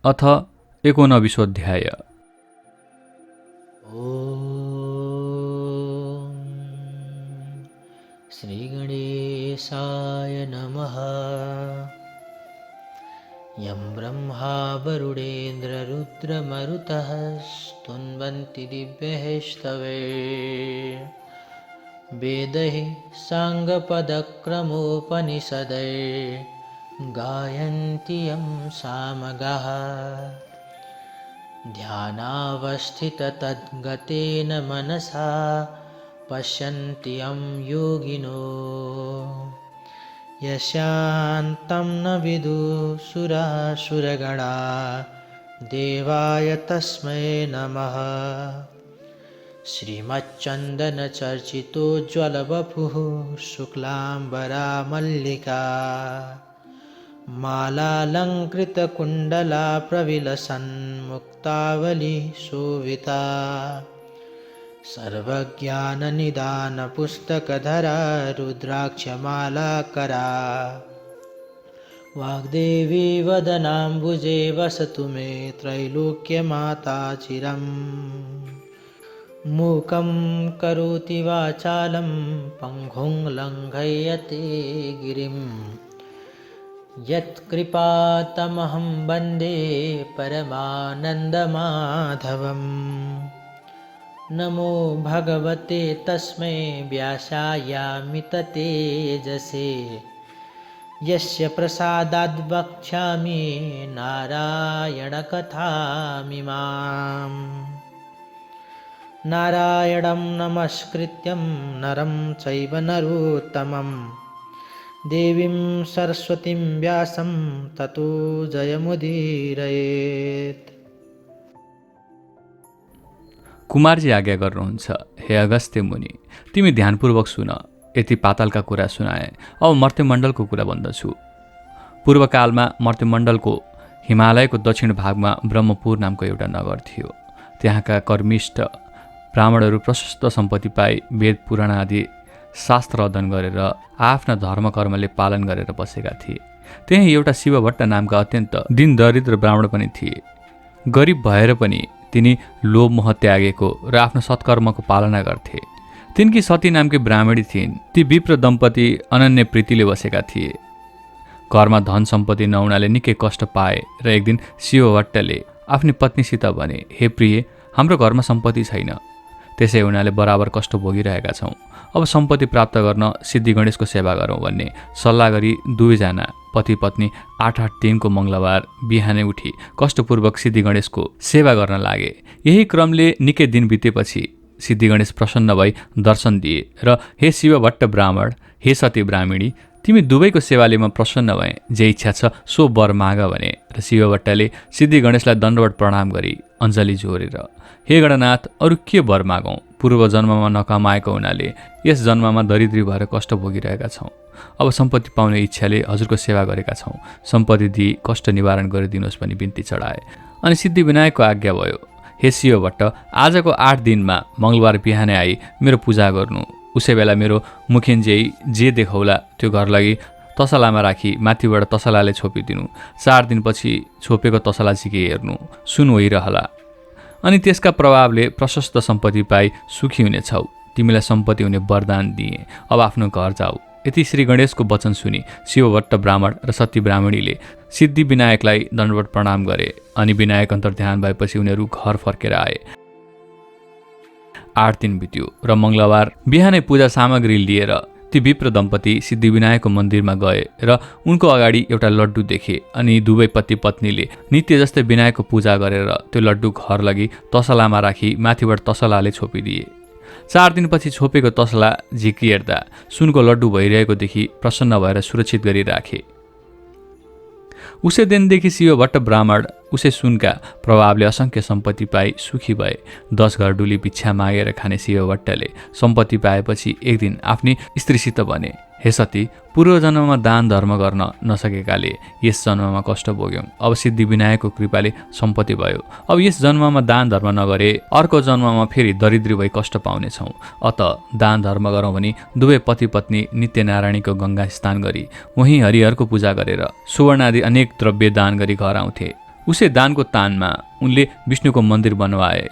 अथ 19 ॐ श्रीगणेशाय नमः। यं ब्रह्मा वरुणेन्द्ररुद्रमरुतः स्तुन्वन्ति दिव्यैस्तवे वेदैः साङ्गपदक्रमोपनिषदैः गायन्ति यं सामगाः। ध्यानावस्थिततद्गतेन मनसा पश्यन्ति यं योगिनो यस्यान्तं न विदुषुरासुरगणा देवाय तस्मै नमः। श्रीमच्चन्दनचर्चितोज्ज्वलवपुः शुक्लाम्बरा मल्लिका मालालङ्कृतकुण्डला प्रविलसन्मुक्तावली शोभिता सर्वज्ञाननिदानपुस्तकधरा रुद्राक्षमालाकरा वाग्देवी वदनाम्बुजे वसतु मे त्रैलोक्यमाता चिरम्। मूकं करोति वाचालं पङ्गुं लङ्घयते गिरिं यत्कृपातमहं वन्दे परमानन्दमाधवम्। नमो भगवते तस्मै व्यासायामिततेजसे यस्य प्रसादाद् वक्ष्यामि नारायणकथामिमाम्। नारायणं नमस्कृत्यं नरं चैव नरोत्तमं देवीं सरस्वतीं व्यासं ततो जयमुदीरयेत्। कुमारजी आज्ञा गर्नुहुन्छ, हे अगस्त्य मुनि, तिमी ध्यानपूर्वक सुन। यति पातालका कुरा सुनाए, अब मर्त्यमण्डलको कुरा भन्दछु। पूर्वकालमा मर्त्यमण्डलको हिमालयको दक्षिण भागमा ब्रह्मपुर नामको एउटा नगर थियो। त्यहाँका कर्मिष्ठ ब्राह्मणहरू प्रशस्त सम्पत्ति पाई वेद पुराण आदि शास्त्र अध्ययन गरेर आफ्ना धर्मकर्मले पालन गरेर बसेका थिए। त्यही एउटा शिवभट्ट नामका अत्यन्त दिन दरिद्र ब्राह्मण पनि थिए। गरिब भएर पनि तिनी लोभ मोह त्यागेको र आफ्नो सत्कर्मको पालना गर्थे। तिनकी सती नामकी ब्राह्मणी थिइन्। ती विप्र दम्पति अनन्य प्रीतिले बसेका थिए। घरमा धन सम्पत्ति नहुनाले निकै कष्ट पाए र एक दिन शिवभट्टले आफ्नी पत्नीसित भने, हे प्रिय, हाम्रो घरमा सम्पत्ति छैन, त्यसै हुनाले बराबर कष्ट भोगिरहेका छौँ। अब सम्पत्ति प्राप्त गर्न सिद्धि गणेशको सेवा गरौँ भन्ने सल्लाह गरी दुवैजना पति पत्नी 8 दिनको मङ्गलबार बिहानै उठी कष्टपूर्वक सिद्धि गणेशको सेवा गर्न लागे। यही क्रमले निकै दिन बितेपछि सिद्धि गणेश प्रसन्न भई दर्शन दिए र हे शिवभट्ट ब्राह्मण, हे सती ब्राह्मणी, तिमी दुवैको सेवाले म प्रसन्न भएँ, जे इच्छा छ सो वर माग भने। र शिवभट्टले सिद्धि गणेशलाई दण्डवट प्रणाम गरी अञ्जली जोरेर, हे गणनाथ, अरू के वर मागौँ? पूर्व जन्ममा नकमाएको हुनाले यस जन्ममा दरिद्री भएर कष्ट भोगिरहेका छौँ। अब सम्पत्ति पाउने इच्छाले हजुरको सेवा गरेका छौँ। सम्पत्ति दिई कष्ट निवारण गरिदिनुहोस् भनी बिन्ती चढाए। अनि सिद्धिविनायकको आज्ञा भयो, हे शिवभट्ट, आजको 8 दिनमा मङ्गलबार बिहानै आई मेरो पूजा गर्नु। उसै बेला मेरो मुखिन्जेई जे देखाउला त्यो घर लागि तसलामा राखी माथिबाट तसलाले छोपिदिनु। 4 दिनपछि छोपेको तसला झिके हेर्नु, सुन होइरहला। अनि त्यसका प्रभावले प्रशस्त सम्पत्ति पाई सुखी हुनेछौ। तिमीलाई सम्पत्ति हुने वरदान दिए, अब आफ्नो घर जाऊ। यति श्री गणेशको वचन सुनि शिवभट्ट ब्राह्मण र सती ब्राह्मणीले सिद्धि विनायकलाई दण्डवट प्रणाम गरे। अनि विनायक अन्तर्ध्यान भएपछि उनीहरू घर फर्केर आए। 8 दिन बित्यो र मङ्गलबार बिहानै पूजा सामग्री लिएर ती विप्र दम्पति सिद्धिविनायकको मन्दिरमा गए र उनको अगाडि एउटा लड्डु देखे। अनि दुवै पति पत्नीले नित्य जस्तै विनायकको पूजा गरेर त्यो लड्डु घर लगी तसलामा राखी माथिबाट तसलाले छोपिदिए। 4 दिनपछि छोपेको तसला झिकी हेर्दा सुनको लड्डु भइरहेको देखि प्रसन्न भएर सुरक्षित गरी राखे। उसै दिनदेखि शिवभट्ट ब्राह्मण उसै सुनका प्रभावले असङ्ख्य सम्पत्ति पाई सुखी भए। 10 घर डुली भिक्षा मागेर खाने शिवभट्टले सम्पत्ति पाएपछि एक दिन आफ्नी स्त्रीसित भने, हे सती, पूर्व जन्ममा दान धर्म गर्न नसकेकाले यस जन्ममा कष्ट भोग्यौँ। अब सिद्धि विनायकको कृपाले सम्पत्ति भयो। अब यस जन्ममा दान धर्म नगरे अर्को जन्ममा फेरि दरिद्री भई कष्ट पाउनेछौँ। अत दान धर्म गरौँ भनी दुवै पति पत्नी नित्यनारायणीको गङ्गा स्नान गरी वहीँ हरिहरको पूजा गरेर सुवर्ण आदि अनेक द्रव्य दान गरी घर आउँथे। उसै दानको तानमा उनले विष्णुको मन्दिर बनवाए,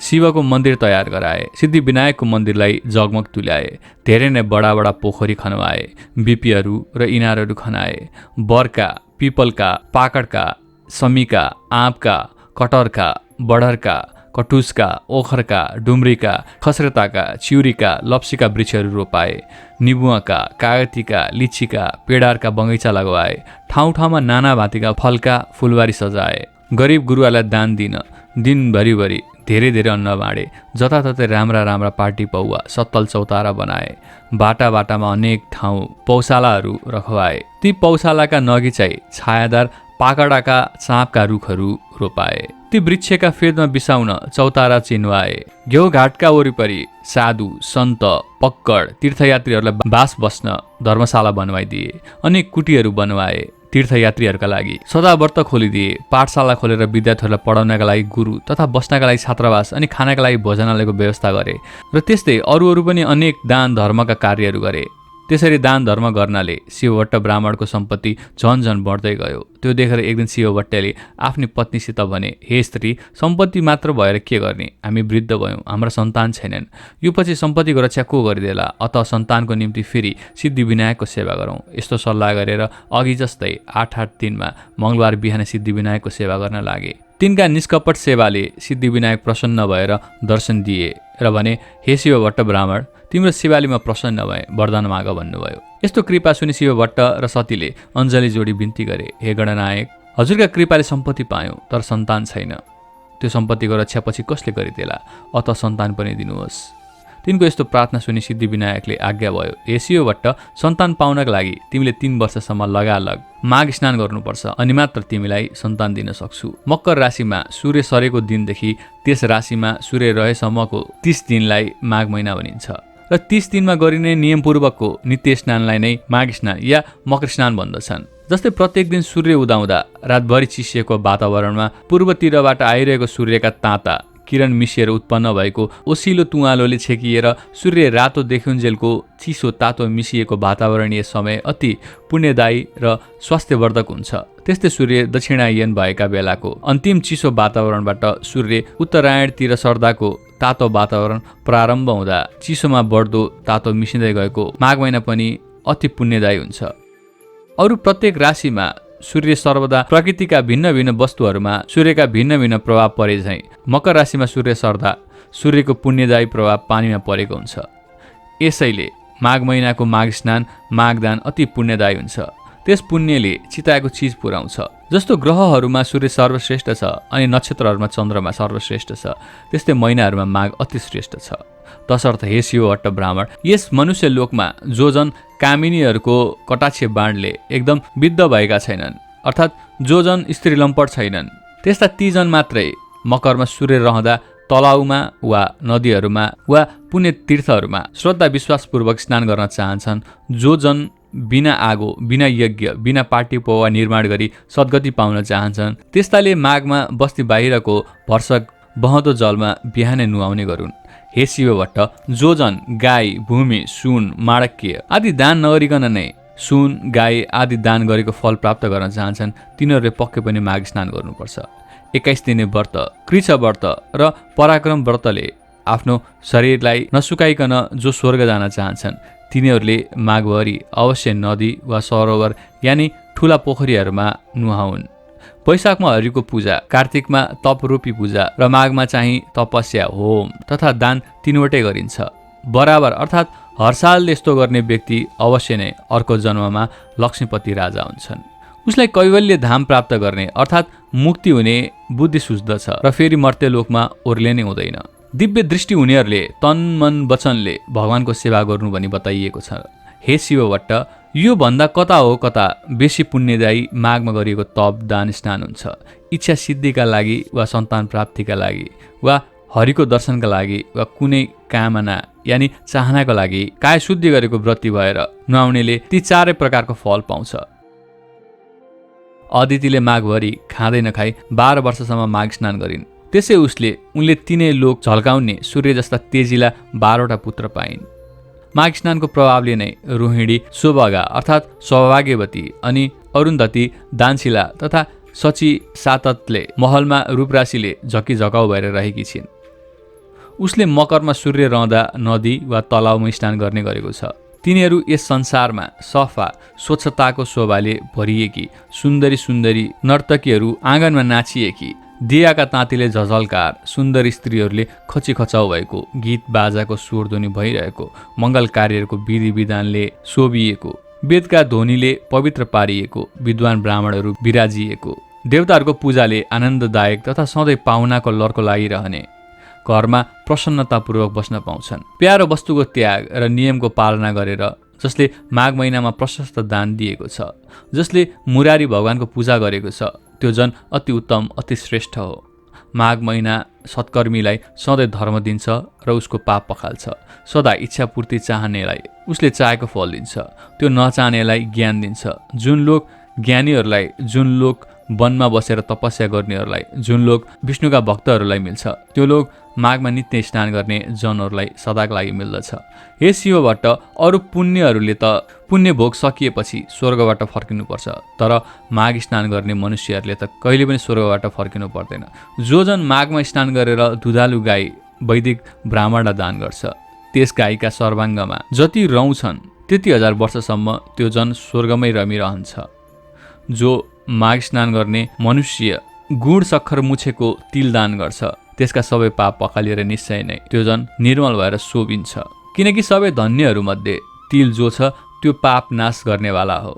शिवको मन्दिर तयार गराए, सिद्धिविनायकको मन्दिरलाई जगमग तुल्याए, धेरै नै बडा बडा पोखरी खनवाए, बिपीहरू र इनारहरू खनाए, बरका, पिपलका, पाकडका, समीका, आँपका, कटहरका, बडरका, कटुसका, ओखरका, डुम्रीका, खस्रताका, चिउरीका, लप्सीका वृक्षहरू रोपाए, निबुवाका, कागतीका, लिचीका, पेडारका बगैँचा लगवाए, ठाउँ ठाउँमा नाना भाँतीका फलका फुलबारी सजाए, गरिब गुरुवालाई दान दिन दिनभरिभरि धेरै धेरै अन्न बाँडे, जताततै राम्रा राम्रा पार्टी पौवा सत्तल चौतारा बनाए, बाटा बाटामा अनेक ठाउँ पौशालाहरू रखवाए, ती पौशालाका नगी चाहिँ छायादार पाकडाका साँपका रुखहरू रोपाए, ती वृक्षका फेदमा बिसाउन चौतारा चिन्वाए, घ्यौघाटका वरिपरि साधु सन्त पक्कड तीर्थयात्रीहरूलाई बास बस्न धर्मशाला बनवाइदिए, अनेक कुटीहरू बनवाए, तीर्थयात्रीहरूका लागि सदाव्रत खोलिदिए, पाठशाला खोलेर विद्यार्थीहरूलाई पढाउनका लागि गुरु तथा बस्नका लागि छात्रावास अनि खानका लागि भोजनालयको व्यवस्था गरे र त्यस्तै अरू पनि अनेक दान धर्मका कार्यहरू गरे। त्यसरी दान धर्म गर्नाले शिवभट्ट ब्राह्मणको सम्पत्ति झन झन बढ्दै गयो। त्यो देखेर एक दिन शिवभट्टले आफ्नी पत्नीसित भने, हे स्त्री, सम्पत्ति मात्र भएर के गर्ने, हामी वृद्ध भयौँ, हाम्रा सन्तान छैनन्, यो पछि सम्पत्तिको रक्षा को गरिदेला, अत सन्तानको निम्ति फेरि सिद्धिविनायकको सेवा गरौँ। यस्तो सल्लाह गरेर अघि जस्तै 8 दिनमा मङ्गलबार बिहान सिद्धिविनायकको सेवा गर्न लागे। तिनका निष्कपट सेवाले सिद्धिविनायक प्रसन्न भएर दर्शन दिए र भने, हे शिवभट्ट ब्राह्मण, तिम्रो शिवालीमा प्रसन्न भए, वरदान माग भन्नुभयो। यस्तो कृपा सुनि शिवभट्ट र सतीले अञ्जली जोडी बिन्ती गरे, हे गणनायक, हजुरका कृपाले सम्पत्ति पायौँ तर सन्तान छैन, त्यो सम्पत्तिको रक्षा पछि कसले गरिदेला, अत सन्तान पनि दिनुहोस्। तिनको यस्तो प्रार्थना सुनि सिद्धिविनायकले आज्ञा भयो, हे शिवभट्ट, सन्तान पाउनका लागि तिमीले 3 वर्षसम्म लगालग माघ स्नान गर्नुपर्छ, अनि मात्र तिमीलाई सन्तान दिन सक्छु। मकर राशिमा सूर्य सरेको दिनदेखि त्यस राशिमा सूर्य रहेसम्मको 30 दिनलाई माघ महिना भनिन्छ र 30 दिनमा गरिने नियमपूर्वकको नित्य स्नानलाई नै माघ स्नान या मकर स्नान भन्दछन्। जस्तै प्रत्येक दिन सूर्य उदाउँदा रातभरि चिसिएको वातावरणमा पूर्वतिरबाट आइरहेको सूर्यका ताता किरण मिसिएर उत्पन्न भएको ओसिलो तुवालोले छेकिएर सूर्य रातो देखुन्जेलको चिसो तातो मिसिएको वातावरणीय समय अति पुण्यदायी र स्वास्थ्यवर्धक हुन्छ। त्यस्तै सूर्य दक्षिणायन भएका बेलाको अन्तिम चिसो वातावरणबाट सूर्य उत्तरायणतिर सर्दाको तातो वातावरण प्रारम्भ हुँदा चिसोमा बढ्दो तातो मिसिँदै गएको माघ महिना पनि अति पुण्यदायी हुन्छ। अरू प्रत्येक राशिमा सूर्य सर्वदा प्रकृतिका भिन्न भिन्न वस्तुहरूमा सूर्यका भिन्न भिन्न प्रभाव परे झैँ मकर राशिमा सूर्य सर्दा सूर्यको पुण्यदायी प्रभाव पानीमा परेको हुन्छ। यसैले माघ महिनाको माघ स्नान माघदान अति पुण्यदायी हुन्छ। त्यस पुण्यले चिताएको चिज पुर्याउँछ। जस्तो ग्रहहरूमा सूर्य सर्वश्रेष्ठ छ अनि नक्षत्रहरूमा चन्द्रमा सर्वश्रेष्ठ छ, त्यस्तै महिनाहरूमा माघ अति श्रेष्ठ छ। तसर्थ हे शिवभट्ट ब्राह्मण, यस मनुष्य लोकमा जो जन कामिनीहरूको कटाक्ष बाणले एकदम विद्ध भएका छैनन्, अर्थात् जो जन स्त्री लम्पट छैनन्, त्यस्ता ती जन मात्रै मकरमा सूर्य रहँदा तलाउमा वा नदीहरूमा वा पुण्य तीर्थहरूमा श्रद्धा विश्वासपूर्वक स्नान गर्न चाहन्छन्। जो जन बिना आगो, बिना यज्ञ, बिना पार्टी पौवा निर्माण गरी सद्गति पाउन चाहन्छन्, त्यस्ताले माघमा बस्ती बाहिरको भर्सक बहँदो जलमा बिहानै नुहाउने गरून्। हे शिवभट्ट, जो जन गाई, भूमि, सुन, माणक्य आदि दान नगरिकन नै सुन, गाई आदि दान गरेको फल प्राप्त गर्न चाहन्छन्, तिनीहरूले पक्कै पनि माघ स्नान गर्नुपर्छ। 21 दिने व्रत, कृच्छ व्रत र पराक्रम व्रतले आफ्नो शरीरलाई नसुकाइकन जो स्वर्ग जान चाहन्छन्, तिनीहरूले माघभरि अवश्य नदी वा सरोवर यानि ठुला पोखरीहरूमा नुहाउन्। वैशाखमा हरिको पूजा, कार्तिकमा तपरूपी पूजा र माघमा चाहिँ तपस्या, होम तथा दान तीनवटै गरिन्छ। बराबर अर्थात् हर साल यस्तो गर्ने व्यक्ति अवश्य नै अर्को जन्ममा लक्ष्मीपति राजा हुन्छन्। उसलाई कैवल्य धाम प्राप्त गर्ने अर्थात् मुक्ति हुने बुद्धि सुझ्दछ र फेरि मर्त्यलोकमा ओर्लिने हुँदैन। दिव्य दृष्टि हुनेहरूले तन मन वचनले भगवानको सेवा गर्नु भनी बताइएको छ। हे शिवभट्ट, यो भन्दा कता हो कता बेसी पुण्यदायी माघमा गरिएको तप, दान, स्नान हुन्छ। इच्छा सिद्धिका लागि वा सन्तान प्राप्तिका लागि वा हरिको दर्शनका लागि वा कुनै कामना यानि चाहनाको लागि काय शुद्धि गरेको व्रती भएर नुहाउनेले ती 4 प्रकारको फल पाउँछ। अदितिले माघभरि खाँदै नखाई 12 वर्षसम्म माघ स्नान गरिन्। त्यसै उनले तिनै लोक झल्काउने सूर्य जस्ता तेजिला 12वटा पुत्र पाइन्। माघ स्नानको प्रभावले नै रोहिणी, सौभागा अर्थात् सौभाग्यवती अनि अरुन्धती, दानशिला तथा सची साततले महलमा रूपराशीले झकिझकाउ भएर रहेकी छिन्। उसले मकरमा सूर्य रहँदा नदी वा तलाउमा स्नान गर्ने गरेको छ। तिनीहरू यस संसारमा सफा स्वच्छताको शोभाले भरिएकी सुन्दरी सुन्दरी नर्तकीहरू आँगनमा नाचिएकी, दियाका तातीले झझल्कार सुन्दर स्त्रीहरूले खचिखचाउ भएको, गीत बाजाको स्वरध्वनि भइरहेको, मङ्गल कार्यहरूको विधि विधानले शोभिएको, वेदका ध्वनिले पवित्र पारिएको, विद्वान ब्राह्मणहरू विराजिएको, देवताहरूको पूजाले आनन्ददायक तथा सधैँ पाहुनाको लर्को लागिरहने घरमा प्रसन्नतापूर्वक बस्न पाउँछन्। प्यारो वस्तुको त्याग र नियमको पालना गरेर जसले माघ महिनामा प्रशस्त दान दिएको छ, जसले मुरारी भगवानको पूजा गरेको छ, त्यो जन अति उत्तम अति श्रेष्ठ हो। माघ महिना सत्कर्मीलाई सधैँ धर्म दिन्छ र उसको पाप पखाल्छ। सदा इच्छा पूर्ति चाहनेलाई उसले चाहेको फल दिन्छ। त्यो नचाहनेलाई ज्ञान दिन्छ। जुन लोक ज्ञानीहरूलाई, जुन लोक वनमा बसेर तपस्या गर्नेहरूलाई, जुन लोक विष्णुका भक्तहरूलाई मिल्छ, त्यो लोक माघमा नित्य स्नान गर्ने जनहरूलाई सदाको लागि मिल्दछ। हे शिव भट्ट, अरू पुण्यहरूले त पुण्य भोग सकिएपछि स्वर्गबाट फर्किनुपर्छ, तर माघ स्नान गर्ने मनुष्यहरूले त कहिले पनि स्वर्गबाट फर्किनु पर्दैन। जो जन माघमा स्नान गरेर दुधालु गाई वैदिक ब्राह्मणलाई दान गर्छ, त्यस गाईका सर्वाङ्गमा जति रौँ छन् त्यति 1000 वर्षसम्म त्यो जन स्वर्गमै रमिरहन्छ। जो माघ स्नान गर्ने मनुष्य गुण सक्खर मुछेको तिल दान गर्छ, त्यसका सबै पाप पखालिएर निश्चय नै त्यो जन निर्मल भएर शोभिन्छ। किनकि सबै धन्यहरूमध्ये तिल जो छ त्यो पाप नाश गर्नेवाला हो।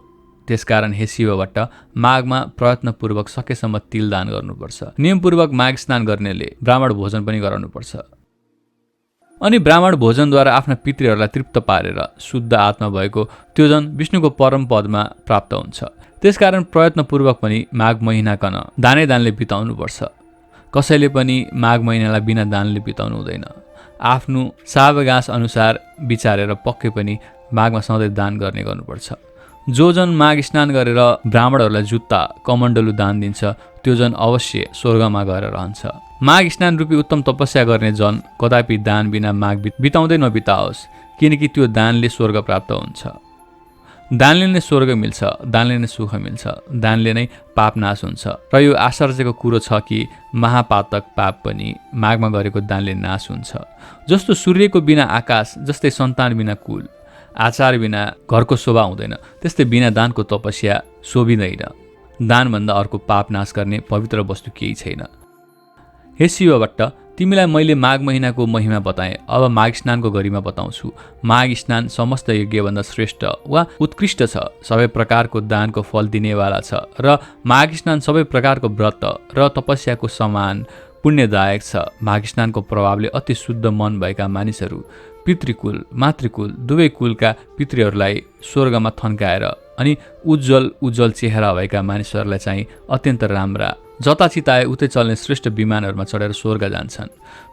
त्यसकारण हे शिव भट्ट, माघमा प्रयत्नपूर्वक सकेसम्म तिल दान गर्नुपर्छ। नियमपूर्वक माघ स्नान गर्नेले ब्राह्मण भोजन पनि गराउनुपर्छ। अनि ब्राह्मण भोजनद्वारा आफ्ना पितृहरूलाई तृप्त पारेर शुद्ध आत्मा भएको त्यो जन विष्णुको परम पदमा प्राप्त हुन्छ। त्यसकारण प्रयत्नपूर्वक पनि माघ महिनाकन दानले बिताउनुपर्छ। कसैले पनि माघ महिनालाई बिना दानले बिताउनु हुँदैन। आफ्नो सावगास अनुसार विचारेर पक्कै पनि माघमा सधैँ दान गर्ने गर्नुपर्छ। जो जन माघ स्नान गरेर ब्राह्मणहरूलाई जुत्ता कमण्डलु दान दिन्छ, त्यो जन अवश्य स्वर्गमा गएर रहन्छ। माघ स्नान रूपी उत्तम तपस्या गर्ने जन कदापि दान बिना माघ बिताउँदै नबिताओस्, किनकि त्यो दानले स्वर्ग प्राप्त हुन्छ। दानले नै स्वर्ग मिल्छ, दानले नै सुख मिल्छ, दानले नै पाप नाश हुन्छ। र यो आश्चर्यको कुरो छ कि महापातक पाप पनि माघमा गरेको दानले नाश हुन्छ। जस्तो सूर्यको बिना आकाश, जस्तै सन्तान बिना कुल, आचार बिना घरको शोभा हुँदैन, त्यस्तै बिना दानको तपस्या शोभिँदैन। दानभन्दा अर्को पाप नाश गर्ने पवित्र वस्तु केही छैन। हे शिव भट्ट, तिमीलाई मैले माघ महिनाको महिमा बताएँ, अब माघ स्नानको गरिमा बताउँछु। माघ स्नान समस्त यज्ञभन्दा श्रेष्ठ वा उत्कृष्ट छ। सबै प्रकारको दानको फल दिनेवाला छ र माघ स्नान सबै प्रकारको व्रत र तपस्याको समान पुण्यदायक छ। माघ स्नानको प्रभावले अति शुद्ध मन भएका मानिसहरू पितृकुल मातृकुल दुवै कुलका पितृहरूलाई स्वर्गमा थन्काएर अनि उज्जवल चेहरा भएका मानिसहरूलाई चाहिँ अत्यन्त राम्रा जता चिताए उतै चल्ने श्रेष्ठ विमानहरूमा चढेर स्वर्ग जान्छन्।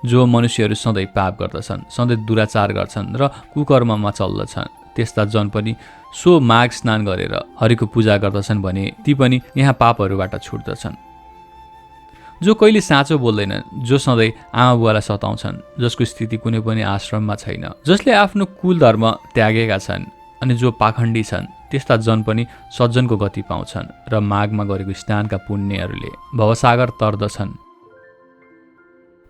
जो मनुष्यहरू सधैँ पाप गर्दछन्, सधैँ दुराचार गर्छन् र कुकर्ममा चल्दछन्, त्यस्ता जन पनि सो माघ स्नान गरेर हरिको पूजा गर्दछन् भने ती पनि यहाँ पापहरूबाट छुट्दछन्। जो कहिले साँचो बोल्दैनन्, जो सधैँ आमा बुवालाई सताउँछन्, जसको स्थिति कुनै पनि आश्रममा छैन, जसले आफ्नो कुल धर्म त्यागेका छन्, अनि जो पाखण्डी छन्, त्यस्ता जन पनि सज्जनको गति पाउँछन् र माघमा गरेको स्नानका पुण्यहरूले भवसागर तर्दछन्।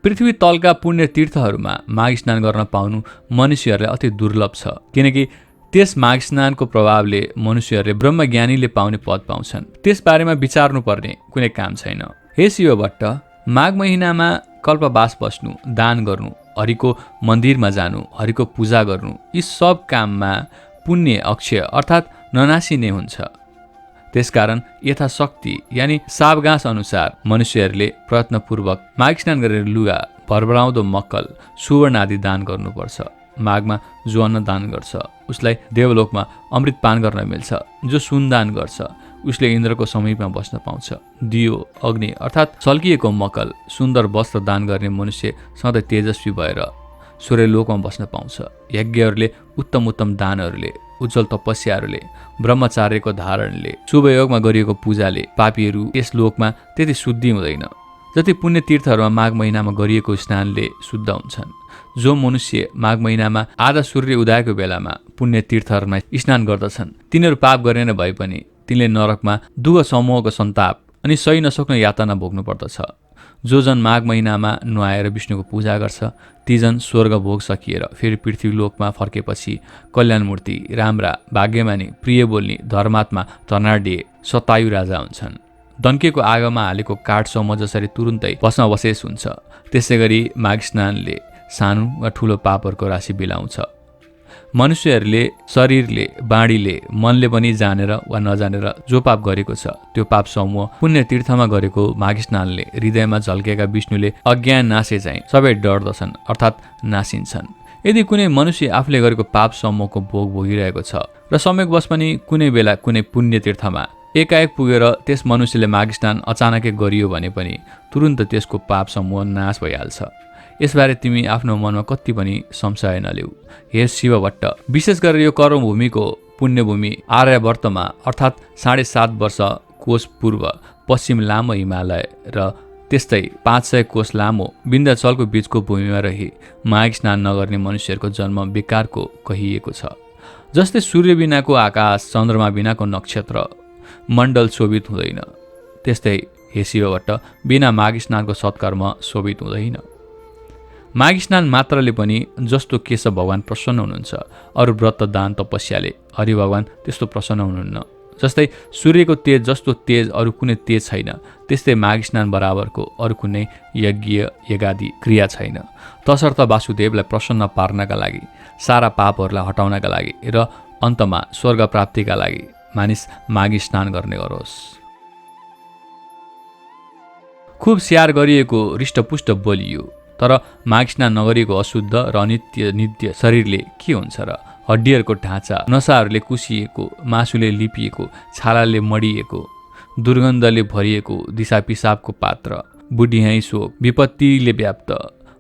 पृथ्वी तलका पुण्य तीर्थहरूमा माघ स्नान गर्न पाउनु मनुष्यहरूलाई अति दुर्लभ छ, किनकि त्यस माघ स्नानको प्रभावले मनुष्यहरूले ब्रह्मज्ञानीले पाउने पद पाउँछन्। त्यस बारेमा विचार्नुपर्ने कुनै काम छैन। हे शिव भट्ट, माघ महिनामा कल्पवास बस्नु, दान गर्नु, हरिको मन्दिरमा जानु, हरिको पूजा गर्नु, यी सब काममा पुण्य अक्षय अर्थात् ननासिने हुन्छ। त्यसकारण यथाशक्ति यानि सावगास अनुसार मनुष्यहरूले प्रयत्नपूर्वक माघ स्नान गरेर लुगा, भरभराउँदो मक्कल, सुवर्ण आदि दान गर्नुपर्छ। माघमा जो अन्न दान गर्छ उसलाई देवलोकमा अमृत पान गर्न मिल्छ। जो सुन दान गर्छ उसले इन्द्रको समीपमा बस्न पाउँछ। दियो, अग्नि अर्थात् सल्किएको मक्कल, सुन्दर वस्त्र दान गर्ने मनुष्य सधैँ तेजस्वी भएर सूर्यलोकमा बस्न पाउँछ। यज्ञहरूले, उत्तम दानहरूले, उज्जवल तपस्याहरूले, ब्रह्मचार्यको धारणले, शुभयोगमा गरिएको पूजाले पापीहरू यस लोकमा त्यति शुद्धि हुँदैन जति पुण्य तीर्थहरूमा माघ महिनामा गरिएको स्नानले शुद्ध हुन्छन्। जो मनुष्य माघ महिनामा आधा सूर्य उदाएको बेलामा पुण्य तीर्थहरूमा स्नान गर्दछन्, तिनीहरू पाप गरेन भए पनि तिनले नरकमा दुःख समूहको सन्ताप अनि सही नसक्ने यातना भोग्नु पर्दछ। जो जन माघ महिनामा नुहाएर विष्णुको पूजा गर्छ ती जन स्वर्ग भोग सकिएर फेरि पृथ्वीलोकमा फर्केपछि कल्याणमूर्ति, राम्रा, भाग्यमानी, प्रिय बोल्ने, धर्मात्मा, धनाढ्य, शतायु राजा हुन्छन्। दन्केको आगोमा हालेको काठ समूह जसरी तुरुन्तै भस्मावशेष हुन्छ त्यसै गरी माघ स्नानले सानो वा ठुलो पापहरूको राशि बिलाउँछ। मनुष्यहरूले शरीरले, बाणीले, मनले पनि जानेर वा नजानेर जो पाप गरेको छ त्यो पाप समूह पुण्य तीर्थमा गरेको माघ स्नानले हृदयमा झल्केका विष्णुले अज्ञान नासे चाहिँ सबै डर्दछन् अर्थात् नासिन्छन्। यदि कुनै मनुष्य आफूले गरेको पाप समूहको भोग भोगिरहेको छ र संयोगवश पनि कुनै बेला कुनै पुण्य तीर्थमा एकाएक पुगेर त्यस मनुष्यले माघ स्नान अचानकै गरियो भने पनि तुरुन्त त्यसको पाप समूह नाश भइहाल्छ। यसबारे तिमी आफ्नो मनमा कति पनि संशय नलेऊ। हे शिवभट्ट, विशेष गरेर यो कर्मभूमिको पुण्यभूमि आर्यावर्तमा अर्थात् 7.5 वर्ष कोश पूर्व पश्चिम लामो हिमालय र त्यस्तै 500 कोश लामो विन्ध्याचलको बीचको भूमिमा रही माघ स्नान नगर्ने मनुष्यहरूको जन्म बेकारको कहिएको छ। जस्तै सूर्य बिनाको आकाश, चन्द्रमा बिनाको नक्षत्र मण्डल शोभित हुँदैन, त्यस्तै हे शिवभट्ट बिना माघ स्नानको सत्कर्म शोभित हुँदैन। माघ स्नान मात्रले पनि जस्तो केशव भगवान प्रसन्न हुनुहुन्छ अरू व्रत, दान, तपस्याले हरि भगवान त्यस्तो प्रसन्न हुनुहुन्न। जस्तै सूर्यको तेज जस्तो तेज अरू कुनै तेज छैन त्यस्तै माघ स्नान बराबरको अरू कुनै यज्ञ यज्ञादि क्रिया छैन। तसर्थ वासुदेवलाई प्रसन्न पार्नका लागि, सारा पापहरूलाई हटाउनका लागि र अन्तमा स्वर्ग प्राप्तिका लागि मानिस माघ स्नान गर्ने गरोस्। खुब स्याहार गरिएको हृष्टपुष्ट बलियो तर माघ स्नान नगरिएको अशुद्ध र नित्य शरीरले के हुन्छ र? हड्डीहरूको ढाँचा, नसाहरूले कुसिएको, मासुले लिपिएको, छालाले मडिएको, दुर्गन्धले भरिएको, दिशा पिसाबको पात्र, बुढियाई शोक, विपत्तिले व्याप्त,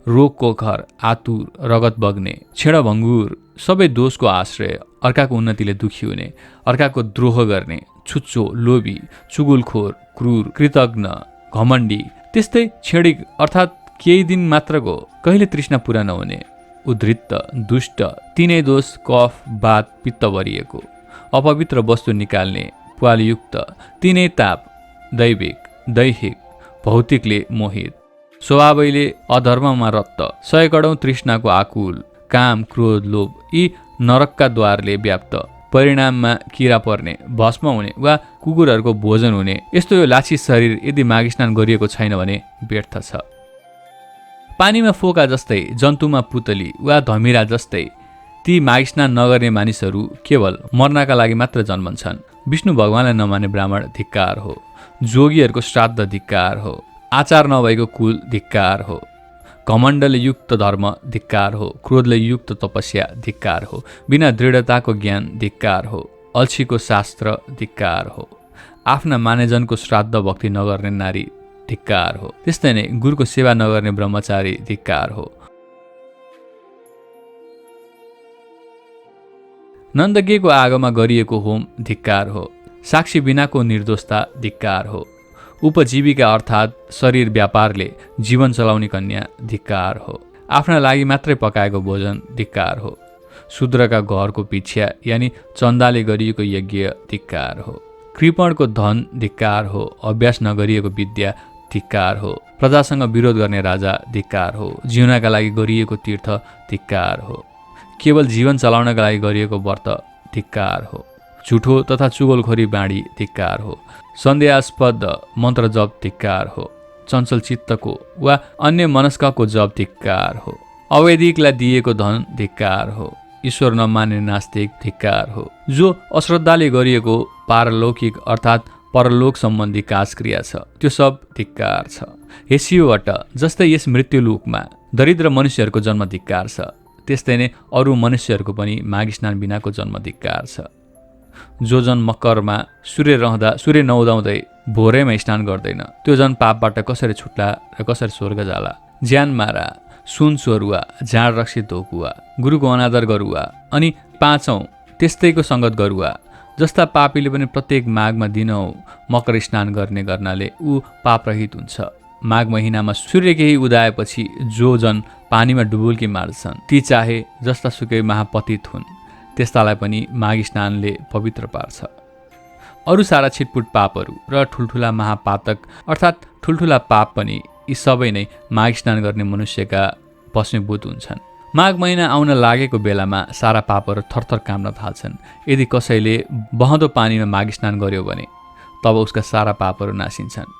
रोगको घर, आतुर, रगत बग्ने, छेडभङ्गुर, सबै दोषको आश्रय, अर्काको उन्नतिले दुखी हुने, अर्काको द्रोह गर्ने, छुच्चो, लोभी, चुगुलखोर, क्रूर, कृतज्ञ, घमण्डी, त्यस्तै छेडिक अर्थात् केही दिन मात्रको, कहिले तृष्णा पुरा नहुने, उद्धृत, दुष्ट, तीनै दोष, कफ, बात, पित्त भरिएको, अपवित्र वस्तु निकाल्ने, प्वालयुक्त, तीनै ताप, दैविक, दैहिक, भौतिकले मोहित, स्वभावैले अधर्ममा रत्त, 100 करोड तृष्णाको आकुल, काम, क्रोध, लोभ यी नरकका द्वारले व्याप्त, परिणाममा किरा पर्ने, भस्म हुने वा कुकुरहरूको भोजन हुने यस्तो यो लाछी शरीर यदि माघ स्नान गरिएको छैन भने व्यर्थ छ। पानीमा फोका जस्तै, जन्तुमा पुतली वा धमिरा जस्तै ती माघ स्नान नगर्ने मानिसहरू केवल मर्नका लागि मात्र जन्मन्छन्। विष्णु भगवानलाई नमान्ने ब्राह्मण धिक्कार हो, जोगीहरूको श्राद्ध धिक्कार हो, आचार नभएको कुल धिक्कार हो, घमण्डले युक्त धर्म धिक्कार हो, क्रोधले युक्त तपस्या धिक्कार हो, बिना दृढताको ज्ञान धिक्कार हो, अल्छीको शास्त्र धिक्कार हो, आफ्ना मानेजनको श्राद्ध भक्ति नगर्ने नारी धिक्कार हो, त्यस्तै नै गुरुको सेवा नगर्ने ब्रह्मचारी धिक्कार हो। नन्दकेको आगोमा गरिएको होम धिक्कार हो, साक्षी बिनाको निर्दोषता धिक्कार हो, उपजीविका अर्थात् शरीर व्यापारले जीवन चलाउने कन्या धिक्कार हो, आफ्ना लागि मात्रै पकाएको भोजन धिक्कार हो, शूद्रका घरको भिक्षा यानि चन्दाले गरिएको यज्ञ धिक्कार हो, कृपणको धन धिक्कार हो, अभ्यास नगरिएको विद्या धिक्कार हो, प्रजासँग विरोध गर्ने राजा धिक्कार हो, जिउनका लागि गरिएको तीर्थ धिक्कार हो, केवल जीवन चलाउनका लागि गरिएको व्रत धिक्कार हो, झुठो तथा चुगलखोरी बाँडी धिक्कार हो, सन्देहास्पद मन्त्र जप धिक्कार हो, चञ्चल चित्तको वा अन्य मनस्कको जप धिक्कार हो, अवैदिकलाई दिएको धन धिक्कार हो, ईश्वर नमान्ने नास्तिक धिक्कार हो, जो अश्रद्धाले गरिएको पारलौकिक अर्थात् परलोक सम्बन्धी काजक्रिया छ त्यो सब धिक्कार छ। हे शिवभट्ट, जस्तै यस मृत्युलोकमा दरिद्र मनुष्यहरूको जन्म धिक्कार छ त्यस्तै नै अरू मनुष्यहरूको पनि माघ स्नान बिनाको जन्म धिक्कार छ। जो जन मकरमा सूर्य नउदाउँदै भोरैमा स्नान गर्दैन त्यो जन पापबाट कसरी छुट्ला र कसरी स्वर्ग जाला? ज्यान मारा, सुन चोरुवा, झाड रक्सी धोकुवा, गुरुको अनादर गरुवा अनि 5औं त्यस्तैको सङ्गत गरुवा जस्ता पापीले पनि प्रत्येक माघमा दिनौँ मकर स्नान गर्ने गर्नाले ऊ पापरहित हुन्छ। माघ महिनामा सूर्य केही उदाएपछि जो जन पानीमा डुबुल्की मार्छन् ती चाहे जस्ता सुकै महापतित हुन् त्यस्तालाई पनि माघ स्नानले पवित्र पार्छ। अरू सारा छिटपुट पापहरू र ठुल्ठुला महापातक अर्थात् ठुल्ठुला पाप पनि यी सबै नै माघ स्नान गर्ने मनुष्यका भस्मीभूत हुन्छन्। माघ महिना आउन लागेको बेलामा सारा पापहरू थरथर काम्न थाल्छन्। यदि कसैले बहँदो पानीमा माघ स्नान गर्यो भने तब उसका सारा पापहरू नासिन्छन्।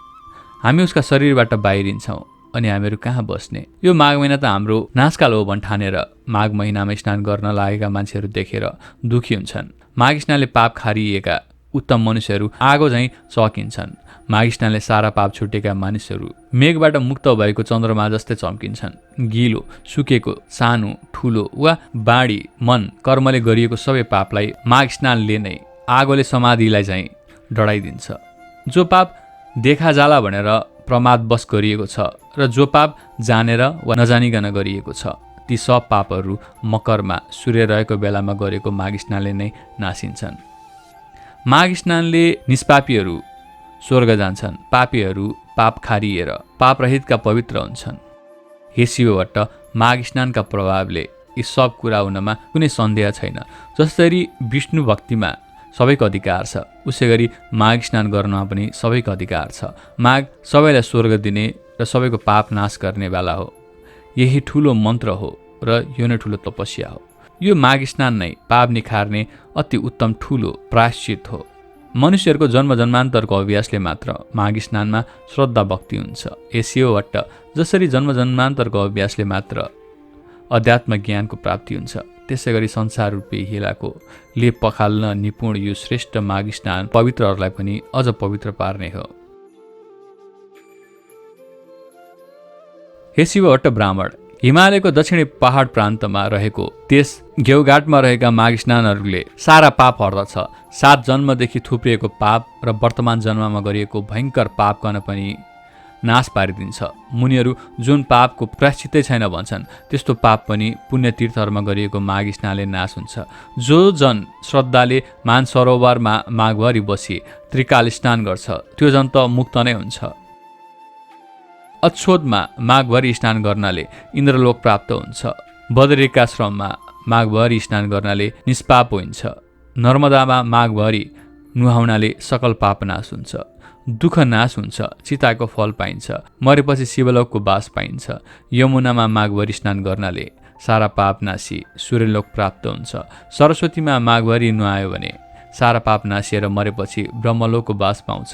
हामी उसका शरीरबाट बाहिरिन्छौँ अनि हामीहरू कहाँ बस्ने। यो माघ महिना त हाम्रो नाशकाल हो ठानेर माघ महिनामा स्नान गर्न लागेका मान्छेहरू देखेर दुखी हुन्छन्। माघ स्नानले पाप खारिएका उत्तम मनुष्यहरू आगो झैँ चकिन्छन्। माघ स्नानले सारा पाप छुटेका मानिसहरू मेघबाट मुक्त भएको चन्द्रमा जस्तै चम्किन्छन्। गिलो, सुकेको, सानो, ठुलो वा बाढी मन कर्मले गरिएको सबै पापलाई माघ स्नानले नै आगोले समाधिलाई झैँ डढाइदिन्छ। जो पाप देखा जाला भनेर प्रमादवश गरिएको छ र जो पाप जानेर वा नजानिकन गरिएको छ ती सब पापहरू मकरमा सूर्य रहेको बेलामा गरेको माघ स्नानले नै नासिन्छन्। माघ स्नानले निष्पापीहरू स्वर्ग जान्छन्, पापीहरू पाप खारिएर पापरहितका पवित्र हुन्छन्। हे शिवभट्ट, माघ स्नानका प्रभावले यी सब कुरा हुनमा कुनै सन्देह छैन। जसरी विष्णु भक्तिमा सबैको अधिकार छ उसै गरी माघ स्नान गर्नमा पनि सबैको अधिकार छ। माघ सबैलाई स्वर्ग दिने र सबैको पाप नाश गर्ने बेला हो। यही ठुलो मन्त्र हो र यो नै ठुलो तपस्या हो। यो माघ स्नान नै पाप निखार्ने अति उत्तम ठुलो प्रायश्चित हो। मनुष्यहरूको जन्म जन्मान्तरको अभ्यासले मात्र माघ स्नानमा श्रद्धा भक्ति हुन्छ। हे शिवभट्ट, जसरी जन्म जन्मान्तरको अभ्यासले मात्र अध्यात्म ज्ञानको प्राप्ति हुन्छ त्यसै गरी संसार रूपी हिलाको लेप पखाल्न निपुण यो श्रेष्ठ माघ स्नान पवित्रहरूलाई पनि अझ पवित्र पार्ने हो। हे शिवभट्ट ब्राह्मण, हिमालयको दक्षिणी पहाड प्रान्तमा रहेको त्यस घेउघाटमा रहेका माघ स्नानहरूले सारा पाप हट्दछ। 7 जन्मदेखि थुप्रिएको पाप र वर्तमान जन्ममा गरिएको भयङ्कर पाप गर्न पनि नाश पारिदिन्छ। मुनिहरू जुन पापको प्रायश्चितै छैन भन्छन् त्यस्तो पाप पनि पुण्य तीर्थहरूमा गरिएको माघ स्नानले नाश हुन्छ। जो जन श्रद्धाले मानसरोवरमा माघभरि बसी त्रिकाल स्नान गर्छ त्यो जन त मुक्त नै हुन्छ। अक्षोदमा माघभरि स्नान गर्नाले इन्द्रलोक प्राप्त हुन्छ। बदरिकाश्रममा माघभरि स्नान गर्नाले निष्पाप हुन्छ। नर्मदामा माघभरि नुहाउनाले सकल पाप नाश हुन्छ। दुःख नाश हुन्छ। चिताको फल पाइन्छ। मरेपछि शिवलोकको बास पाइन्छ। यमुनामा माघभरि स्नान गर्नाले सारा पाप नासी सूर्यलोक प्राप्त हुन्छ। सरस्वतीमा माघभरि नुहायो भने सारा पाप नासिएर मरेपछि ब्रह्मलोकको बास पाउँछ।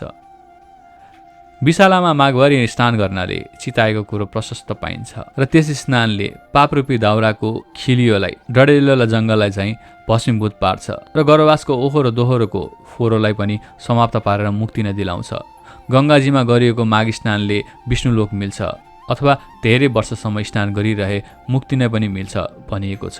विशालामा माघभरि स्नान गर्नाले चिताएको कुरो प्रशस्त पाइन्छ र त्यस स्नानले पापरूपी दाउराको खिलियोलाई डडेलो जङ्गललाई चाहिँ भस्मीभूत पार्छ र गर्भवासको ओहोरो दोहोरोको फोहोरोलाई पनि समाप्त पारेर मुक्ति नै दिलाउँछ। गङ्गाजीमा गरिएको माघ स्नानले विष्णुलोक मिल्छ अथवा धेरै वर्षसम्म स्नान गरिरहे मुक्ति नै पनि मिल्छ भनिएको छ।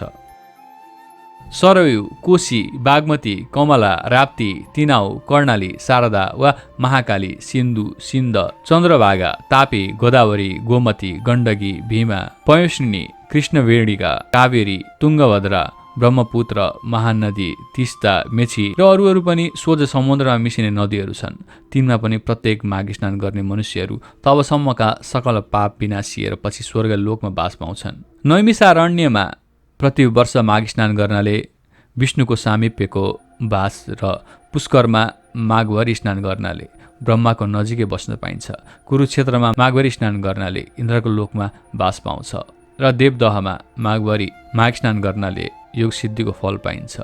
सरयू, कोशी, बागमती, कमला, राप्ती, तिनाउ, कर्णाली, शारदा वा महाकाली, सिन्धु, सिन्ध, चन्द्रभागा, तापी, गोदावरी, गोमती, गण्डकी, भीमा, पयोष्णी, कृष्णवेणिका, कावेरी, तुङ्गभद्रा, ब्रह्मपुत्र, महानदी, तिस्ता, मेची र अरू पनि सोझ समुद्रमा मिसिने नदीहरू छन्। तिनमा पनि प्रत्येक माघ स्नान गर्ने मनुष्यहरू तबसम्मका सकल पाप विनाशिएर पछि स्वर्ग लोकमा बास पाउँछन्। नैमिषारण्यमा प्रति वर्ष माघ स्नान गर्नाले विष्णुको सामिप्यको बास र पुष्करमा माघभरि स्नान गर्नाले ब्रह्माको नजिकै बस्न पाइन्छ। कुरुक्षेत्रमा माघभरि स्नान गर्नाले इन्द्रको लोकमा बास पाउँछ र देवदहमा माघभरि माघ स्नान गर्नाले योग सिद्धिको फल पाइन्छ।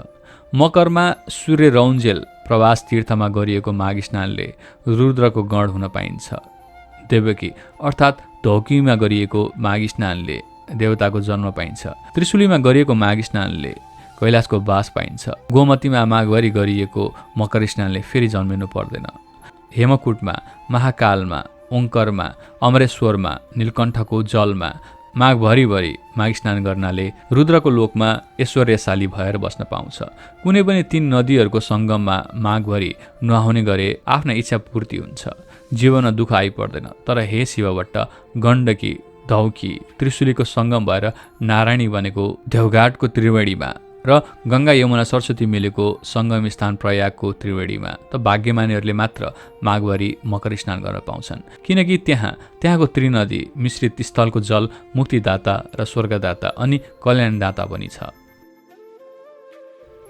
मकरमा सूर्य रौन्जेल प्रवास तीर्थमा गरिएको माघ स्नानले रुद्रको गण हुन पाइन्छ। देवकी अर्थात् धौकीमा गरिएको माघ स्नानले देवताको जन्म पाइन्छ। त्रिशुलीमा गरिएको माघ स्नानले कैलाशको बास पाइन्छ। गोमतीमा माघभरि गरिएको मकर स्नानले फेरि जन्मिनु पर्दैन। हेमकुटमा, महाकालमा, ओङ्करमा, अमरेश्वरमा, नीलकण्ठको जलमा माघभरिभरि माघ स्नान गर्नाले रुद्रको लोकमा ऐश्वर्यशाली भएर बस्न पाउँछ। कुनै पनि 3 नदीहरूको सङ्गममा माघभरि नुहाउने गरे आफ्ना इच्छा पूर्ति हुन्छ। जीवनमा दुःख आइपर्दैन। तर हे शिवभट्ट, गण्डकी, धौकी, त्रिशुलीको सङ्गम भएर नारायणी बनेको देवघाटको त्रिवेणीमा र गङ्गा यमुना सरस्वती मिलेको सङ्गम स्थान प्रयागको त्रिवेणीमा त भाग्यमानीहरूले मात्र माघभरि मकर स्नान गर्न पाउँछन्, किनकि त्यहाँको त्रिनदी मिश्रित स्थलको जल मुक्तिदाता र स्वर्गदाता अनि कल्याणदाता पनि छ।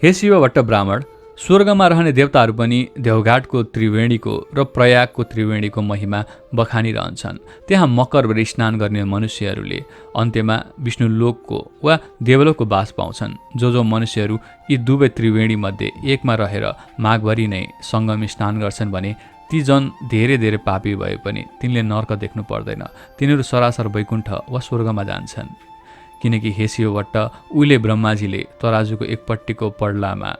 हे शिवभट्ट ब्राह्मण, स्वर्गमा रहने देवताहरू पनि देवघाटको त्रिवेणीको र प्रयागको त्रिवेणीको महिमा बखानिरहन्छन्। त्यहाँ मकर भरि स्नान गर्ने मनुष्यहरूले अन्त्यमा विष्णुलोकको वा देवलोकको बास पाउँछन्। जो मनुष्यहरू यी दुवै त्रिवेणीमध्ये एकमा रहेर माघभरि नै सङ्गमी स्नान गर्छन् भने ती जन धेरै धेरै पापी भए पनि तिनले नर्क देख्नु पर्दैन, तिनीहरू सरासर वैकुण्ठ वा स्वर्गमा जान्छन्। किनकि हेसियोवट्ट उहिले ब्रह्माजीले तराजुको एकपट्टिको पडलामा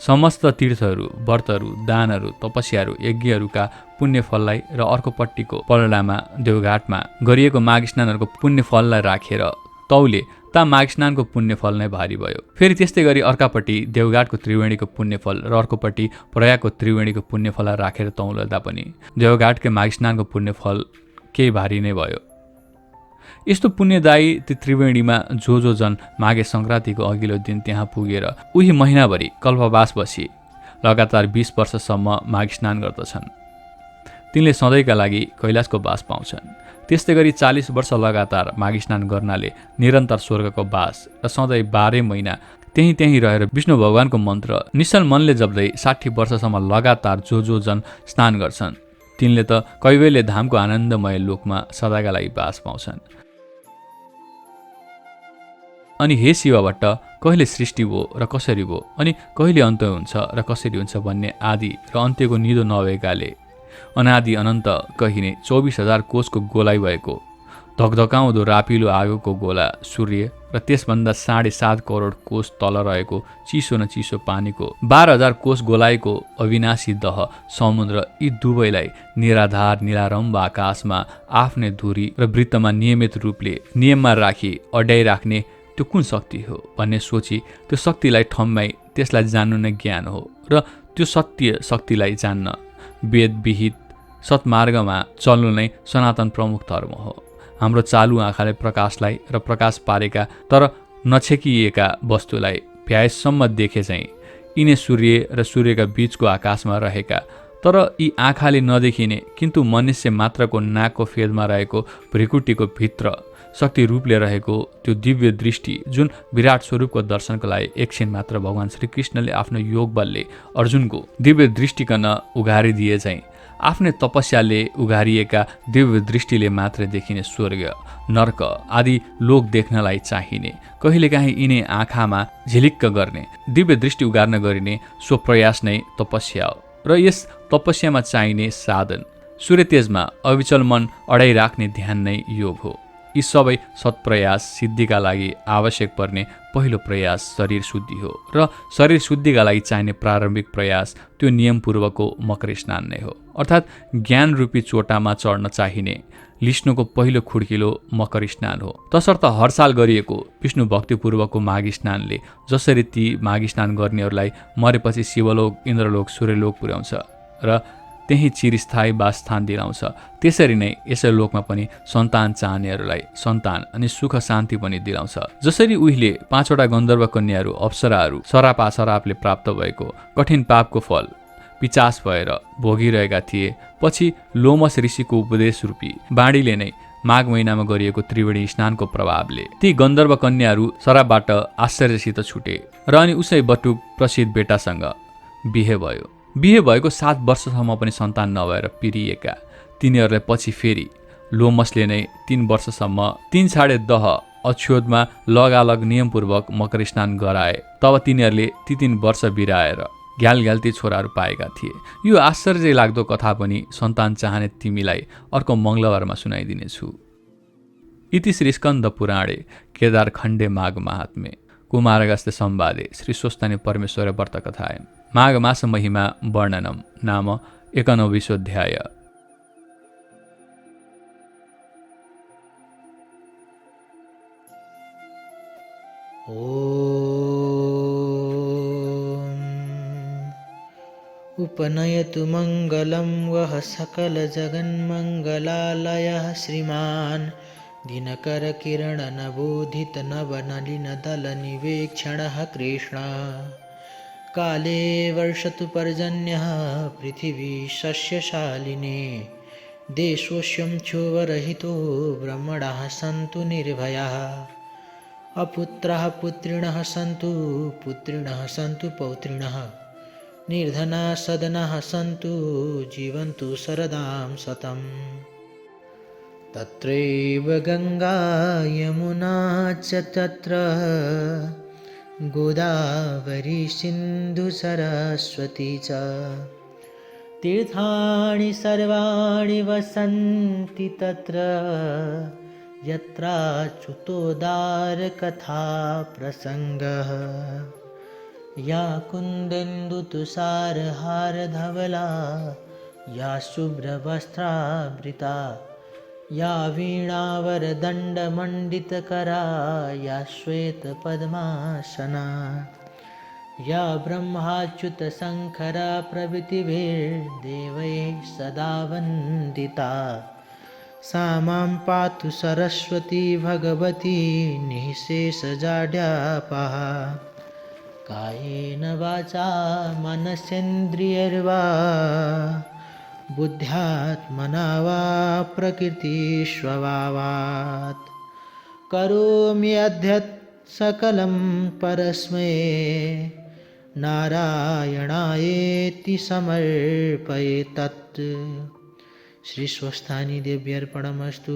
समस्त तीर्थहरू, व्रतहरू, दानहरू, तपस्याहरू, यज्ञहरूका पुण्यफललाई र अर्कोपट्टिको पडलामा देवघाटमा गरिएको माघ स्नानहरूको पुण्यफललाई राखेर तौले ता माघ स्नानको पुण्यफल नै भारी भयो। फेरि त्यस्तै गरी अर्कापट्टि देवघाटको त्रिवेणीको पुण्यफल र अर्कोपट्टि प्रयागको त्रिवेणीको पुण्यफललाई राखेर तौलदा पनि देवघाटकै माघ स्नानको पुण्यफल केही भारी नै भयो। यस्तो पुण्यदायी ती त्रिवेणीमा जो जन माघे सङ्क्रान्तिको अघिल्लो दिन त्यहाँ पुगेर उही महिनाभरि कल्पवास बसी लगातार 20 वर्षसम्म माघ स्नान गर्दछन्, तिनले सधैँका लागि कैलाशको बास पाउँछन्। त्यस्तै गरी 40 वर्ष लगातार माघ स्नान गर्नाले निरन्तर स्वर्गको बास र सधैँ 12 महिना त्यहीँ रहेर विष्णु भगवानको मन्त्र निश्चल मनले जप्दै 60 वर्षसम्म लगातार जो जन स्नान गर्छन् तिनले त कैवल्य धामको आनन्दमय लोकमा सदाका लागि बास पाउँछन्। अनि हे शिवबाट कहिले सृष्टि भयो र कसरी भयो, अनि कहिले अन्त्य हुन्छ र कसरी हुन्छ भन्ने आदि र अन्त्यको निदो नभएकाले अनादि अनन्त कहिने 24,000 कोषको गोलाइ भएको धकधकाउँदो रापिलो आगोको गोला सूर्य र त्यसभन्दा 7.5 करोड कोष तल रहेको चिसो न चिसो पानीको 12,000 कोष गोलाइको अविनाशी दह समुद्र, यी दुवैलाई निराधार निलारम्भ आकाशमा आफ्नै धुरी र वृत्तमा नियमित रूपले नियममा राखी अड्याइराख्ने त्यो कुन शक्ति हो भन्ने सोची त्यो शक्तिलाई ठम्माई त्यसलाई जान्नु नै ज्ञान हो र त्यो सत्य शक्तिलाई जान्न वेद विहित सत्मार्गमा चल्नु नै सनातन प्रमुख धर्म हो। हाम्रो चालु आँखाले प्रकाशलाई र प्रकाश पारेका तर नछेकिएका वस्तुलाई भ्याएसम्म देखे चाहिँ यिनै सूर्य र सूर्यका बीचको आकाशमा रहेका तर यी आँखाले नदेखिने किन्तु मनुष्य मात्रको नाकको फेदमा रहेको भ्रिकुटीको भित्र शक्ति रूपले रहेको त्यो दिव्य दृष्टि जुन विराट स्वरूपको दर्शनको लागि एकछिन मात्र भगवान श्रीकृष्णले आफ्नो योग बलले अर्जुनको दिव्य दृष्टिकन उघारिदिए चाहिँ आफ्नै तपस्याले उघारिएका दिव्य दृष्टिले मात्र देखिने स्वर्ग नर्क आदि लोक देख्नलाई चाहिने कहिलेकाहीँ यिनै आँखामा झिलिक्क गर्ने दिव्य दृष्टि उगार्न गरिने सो प्रयास नै तपस्या हो र यस तपस्यामा चाहिने साधन सूर्यतेजमा अविचल मन अडाइराख्ने ध्यान नै योग हो। यी सबै सत्प्रयास सिद्धिका लागि आवश्यक पर्ने पहिलो प्रयास शरीर शुद्धि हो र शरीर शुद्धिका लागि चाहिने प्रारम्भिक प्रयास त्यो नियमपूर्वकको मकर स्नान नै हो। अर्थात् ज्ञान रूपी चोटामा चढ्न चाहिने लिस्नुको पहिलो खुड्किलो मकर स्नान हो। तसर्थ हर साल गरिएको विष्णु भक्तिपूर्वकको माघ स्नानले जसरी ती माघ स्नान गर्नेहरूलाई मरेपछि शिवलोक, इन्द्रलोक, सूर्यलोक पुर्याउँछ र त्यही चिरस्थायी वासस्थान दिलाउँछ, त्यसरी नै यसै लोकमा पनि सन्तान चाहनेहरूलाई सन्तान अनि सुख शान्ति पनि दिलाउँछ। जसरी उहिले 5वटा गन्धर्व कन्याहरू अप्सराहरू सरापले प्राप्त भएको कठिन पापको फल पिचास भएर भोगिरहेका थिए, पछि लोमस ऋषिको उपदेश रूपी बाणीले नै माघ महिनामा गरिएको त्रिवेणी स्नानको प्रभावले ती गन्धर्व कन्याहरू सरापबाट आश्चर्यसित छुटे र अनि उसै बटुक प्रसिद्ध बेटासँग बिहे भयो। बिहे भएको 7 वर्षसम्म पनि सन्तान नभएर पिरिएका तिनीहरूलाई पछि फेरि लोमसले नै 3 वर्षसम्म 3 छाडे दह अक्षोदमा लगालग नियमपूर्वक मकर स्नान गराए। तब तिनीहरूले ती 3 वर्ष बिराएर ग्यालग्याल्ती छोराहरू पाएका थिए। यो आश्चर्य लाग्दो कथा पनि सन्तान चाहने तिमीलाई अर्को मङ्गलबारमा सुनाइदिनेछु। इति श्री स्कन्द पुराणे केदार खण्डे माघ महात्म्ये कुमारगस्ते संवादे श्री स्वस्तानि परमेश्वर व्रत कथाय माघ मास महिमा वर्णनम नाम 91 उपनयतु मङ्गलं वः सकलजगन्मङ्गलालयः श्रीमान् दिनकरकिरणनबोधितनवनलिनदलनिवेक्षणः कृष्णः काले वर्षतु पर्जन्यः पृथिवी सस्यशालिनी देशोऽस्यं क्षोभरहितो ब्रह्मणाः सन्तु निर्भयाः अपुत्राः पुत्रिणः सन्तु पुत्रिणः सन्तु पौत्रिणः निर्धना सदनः सन्तु जीवन्तु शरदां शतम् तत्रैव गङ्गा यमुना च तत्र गोदावरी सिन्धु सरस्वती च तीर्थानि सर्वाणि वसन्ति तत्र यत्राच्युतोदारकथा प्रसङ्गः या कुन्देन्दुतुषारहारधवला या शुभ्रवस्त्रावृता या वीणावरदण्डमण्डितकरा या श्वेतपद्मासना या ब्रह्माच्युतशङ्करा प्रभृतिभिर्देवैः सदा वन्दिता सा मां पातु सरस्वती भगवती निःशेषजाड्यापहा कायेन वाचा मनसेन्द्रियैर्वा बुद्ध्यात्मना वा प्रकृतिस्वभावात् करोमि यद्यत् सकलं परस्मै नारायणायेति समर्पये तत्। श्री स्वस्थानी देव्यर्पणमस्तु।